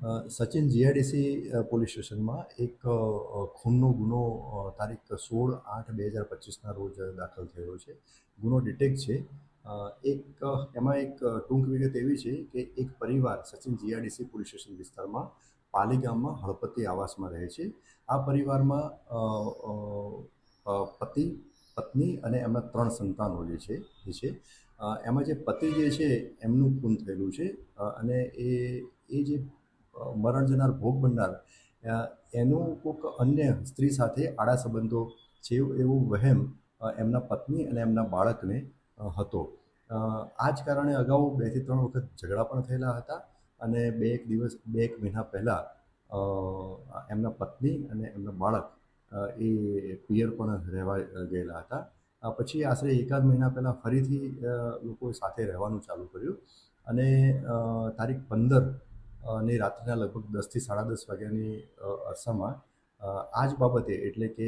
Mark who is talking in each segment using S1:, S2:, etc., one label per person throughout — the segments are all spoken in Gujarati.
S1: સચિન જીઆઈડીસી પોલીસ સ્ટેશનમાં એક ખૂનનો ગુનો તારીખ 16/8/2025ના રોજ દાખલ થયેલો છે. ગુનો ડિટેક્ટ છે. એમાં એક ટૂંક વિગત એવી છે કે એક પરિવાર સચિન જીઆઈડીસી પોલીસ સ્ટેશન વિસ્તારમાં પાલી ગામમાં હળપતિ આવાસમાં રહે છે. આ પરિવારમાં પતિ, પત્ની અને એમના 3 સંતાનો છે. એમાં જે પતિ જે છે એમનું ખૂન થયેલું છે અને એ જે મરણ જનાર ભોગ બનનાર એનું કોઈક અન્ય સ્ત્રી સાથે આડા સંબંધો છે એવું વહેમ એમના પત્ની અને એમના બાળકને હતો. આ જ કારણે અગાઉ 2 થી 3 વખત ઝઘડા પણ થયેલા હતા અને બે એક મહિના પહેલાં એમના પત્ની અને એમના બાળક એ પિયર પણ રહેવા ગયેલા હતા. પછી આશરે એકાદ મહિના પહેલાં ફરીથી લોકોએ સાથે રહેવાનું ચાલુ કર્યું અને તારીખ 15 ની રાત્રિના લગભગ 10 થી 10:30 વાગ્યાની અરસામાં આ જ બાબતે એટલે કે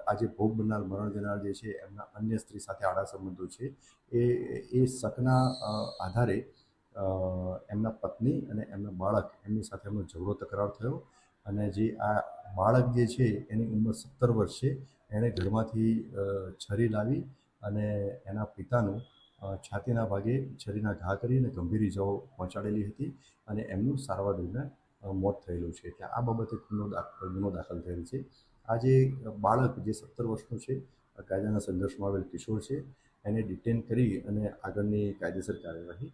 S1: આ જે ભોગ બનનાર મરણ જનાર જે છે એમના અન્ય સ્ત્રી સાથે આડા સંબંધો છે એ શકના આધારે એમના પત્ની અને એમના બાળક એમની સાથે એમનો ઝઘડો તકરાર થયો અને જે આ બાળક જે છે એની ઉંમર 17 વર્ષ છે. એણે ઘરમાંથી છરી લાવી અને એના પિતાનું છાતીના ભાગે છરીના ઘા કરી અને ગંભીર ઇજાઓ પહોંચાડેલી હતી અને એમનું સારવાર દરમિયાન મોત થયેલું છે. એટલે આ બાબતે ગુનો દાખલ થયેલ છે. આ જે બાળક જે 17 વર્ષનું છે, કાયદાના સંઘર્ષમાં આવેલ કિશોર છે, એને ડિટેન કરી અને આગળની કાયદેસર કાર્યવાહી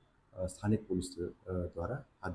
S1: સ્થાનિક પોલીસ દ્વારા હાથ ધરવામાં